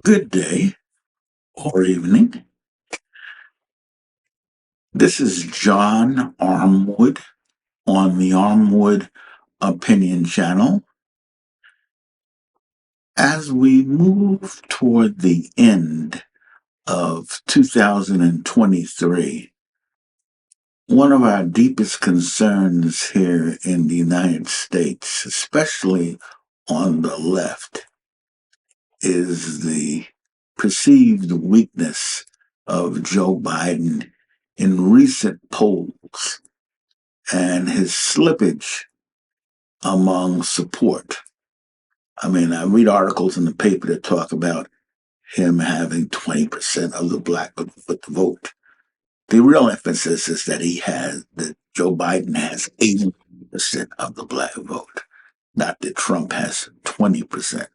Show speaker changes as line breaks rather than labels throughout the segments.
Good day or evening. This is John Armwood on the Armwood Opinion Channel. As we move toward the end of 2023, one of our deepest concerns here in the United States, especially on the left, is the perceived weakness of Joe Biden in recent polls and his slippage among support. I mean, I read articles in the paper that talk about him having 20% of the black vote. The real emphasis is that Joe Biden has 80% of the black vote, not that Trump has 20%.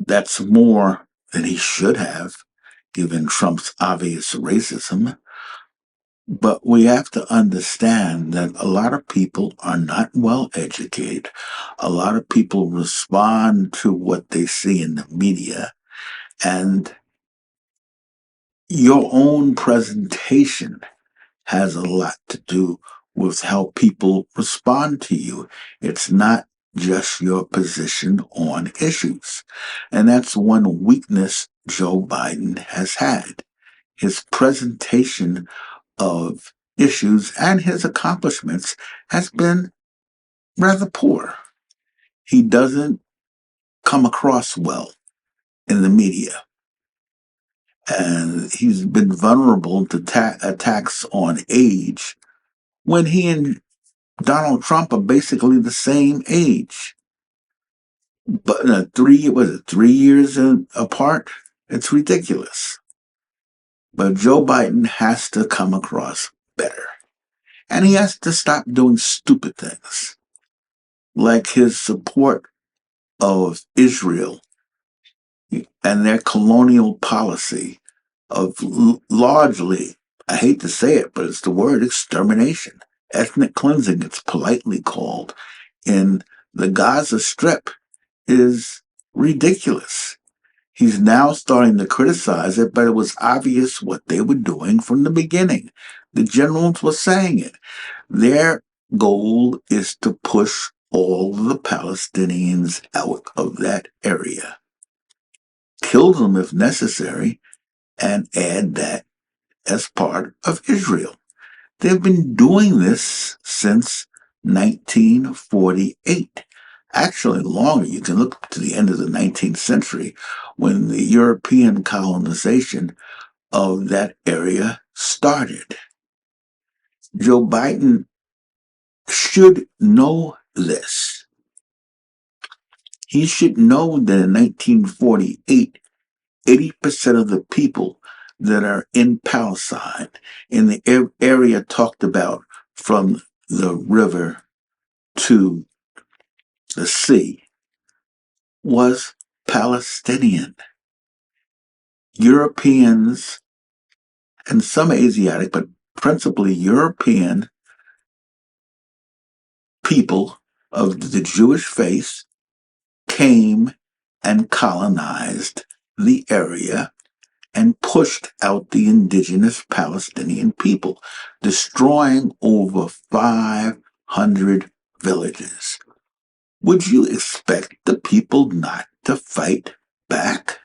That's more than he should have, given Trump's obvious racism. But we have to understand that a lot of people are not well educated. A lot of people respond to what they see in the media. And your own presentation has a lot to do with how people respond to you. It's not just your position on issues. And that's one weakness Joe Biden has had. His presentation of issues and his accomplishments has been rather poor. He doesn't come across well in the media. And he's been vulnerable to attacks on age when he and Donald Trump are basically the same age. But 3 years apart? It's ridiculous. But Joe Biden has to come across better. And he has to stop doing stupid things, like his support of Israel and their colonial policy of largely, I hate to say it, but it's the word extermination, ethnic cleansing, it's politely called, in the Gaza Strip is ridiculous. He's now starting to criticize it, but it was obvious what they were doing from the beginning. The generals were saying it. Their goal is to push all the Palestinians out of that area, kill them if necessary, and add that as part of Israel. They've been doing this since 1948. Actually longer. You can look to the end of the 19th century when the European colonization of that area started. Joe Biden should know this. He should know that in 1948, 80% of the people that are in Palestine, in the area talked about from the river to the sea, was Palestinian. Europeans and some Asiatic, but principally European people of the Jewish faith came and colonized the area and pushed out the indigenous Palestinian people, destroying over 500 villages. Would you expect the people not to fight back?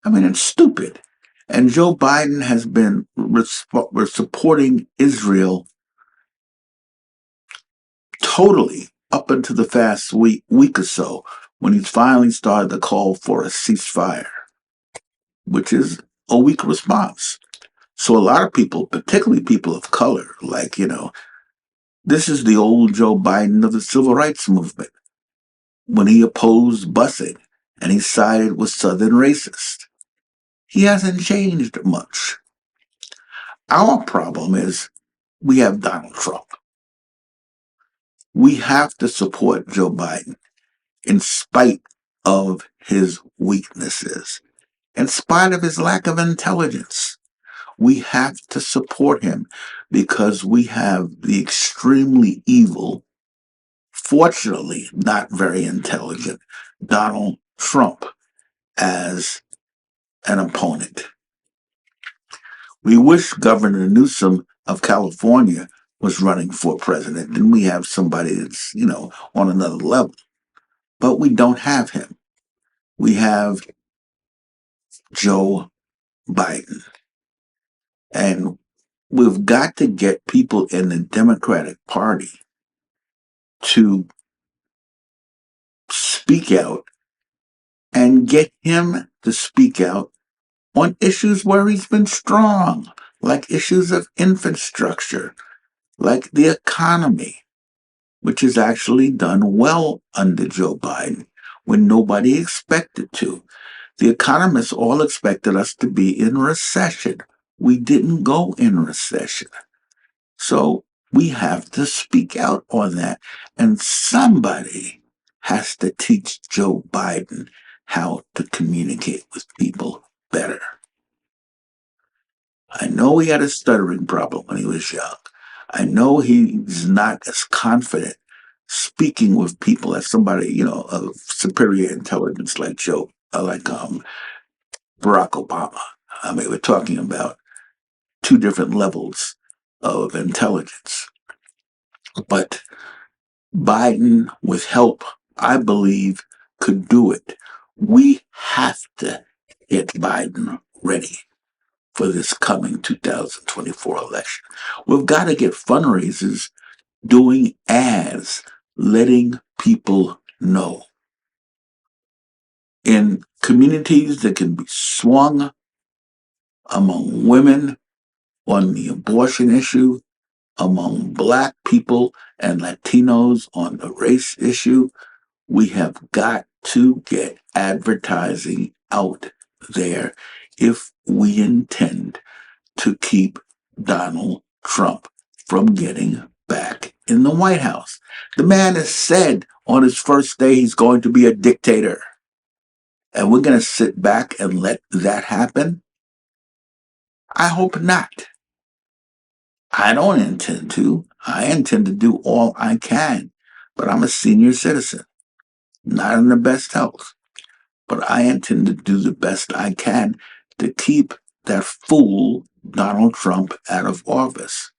I mean, it's stupid. And Joe Biden has been supporting Israel totally up until the past week or so, when he's finally started to call for a ceasefire, which is a weak response. So a lot of people, particularly people of color, like, this is the old Joe Biden of the civil rights movement when he opposed busing and he sided with Southern racists. He hasn't changed much. Our problem is we have Donald Trump. We have to support Joe Biden in spite of his weaknesses, in spite of his lack of intelligence. We have to support him because we have the extremely evil, fortunately not very intelligent, Donald Trump as an opponent. We wish Governor Newsom of California was running for president. Then we have somebody that's, on another level. But we don't have him. We have Joe Biden. And we've got to get people in the Democratic Party to speak out and get him to speak out on issues where he's been strong, like issues of infrastructure, like the economy, which is actually done well under Joe Biden when nobody expected to. The economists all expected us to be in recession. We didn't go in recession. So we have to speak out on that. And somebody has to teach Joe Biden how to communicate with people better. I know he had a stuttering problem when he was young. I know he's not as confident speaking with people as somebody, of superior intelligence like Barack Obama. I mean, we're talking about two different levels of intelligence. But Biden, with help, I believe, could do it. We have to get Biden ready for this coming 2024 election. We've got to get fundraisers doing ads, letting people know. In communities that can be swung among women on the abortion issue, among Black people and Latinos on the race issue, we have got to get advertising out there if we intend to keep Donald Trump from getting back in the White House. The man has said on his first day he's going to be a dictator. And we're going to sit back and let that happen? I hope not. I don't intend to. I intend to do all I can. But I'm a senior citizen, not in the best health. But I intend to do the best I can to keep that fool Donald Trump out of office.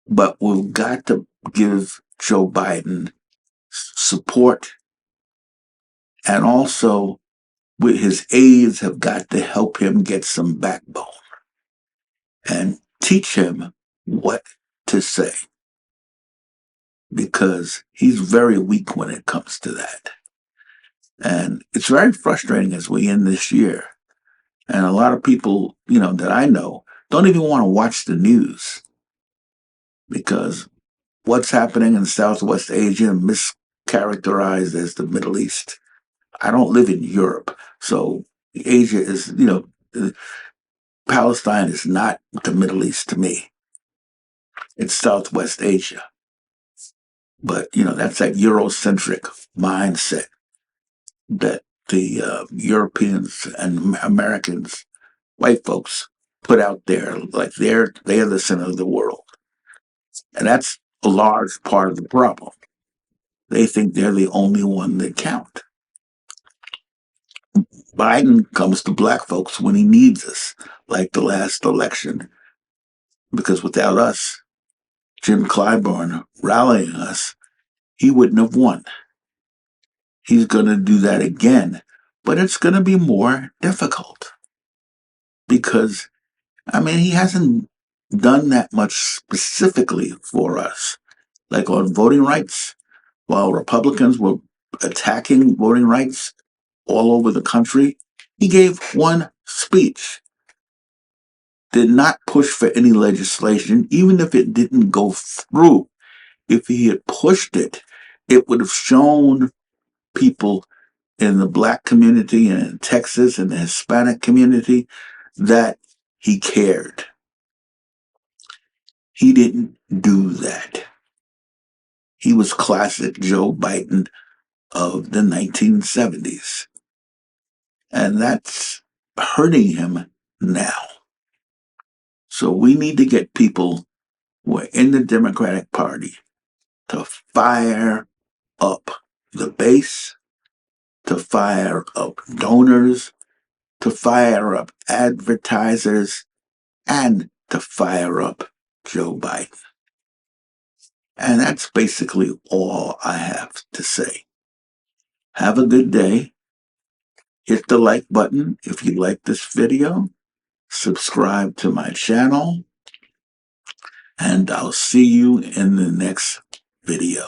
But we've got to give Joe Biden support, and also with his aides have got to help him get some backbone and teach him what to say, because he's very weak when it comes to that. And it's very frustrating as we end this year. And a lot of people, that I know don't even want to watch the news, because what's happening in Southwest Asia mischaracterized as the Middle East. I don't live in Europe, so Asia is, Palestine is not the Middle East to me. It's Southwest Asia. But, that's that Eurocentric mindset that the Europeans and Americans, white folks, put out there, like they're the center of the world. And that's a large part of the problem. They think they're the only one that count. Biden comes to Black folks when he needs us, like the last election, because without us, Jim Clyburn rallying us, he wouldn't have won. He's going to do that again, but it's going to be more difficult because, he hasn't done that much specifically for us. Like on voting rights, while Republicans were attacking voting rights all over the country, he gave one speech did not push for any legislation, even if it didn't go through. If he had pushed it, it would have shown people in the Black community and in Texas and the Hispanic community that he cared. He didn't do that. He was classic Joe Biden of the 1970s. And that's hurting him now. So we need to get people who are in the Democratic Party to fire up the base, to fire up donors, to fire up advertisers, and to fire up Joe Biden. And that's basically all I have to say. Have a good day. Hit the like button if you like this video. Subscribe to my channel. And I'll see you in the next video.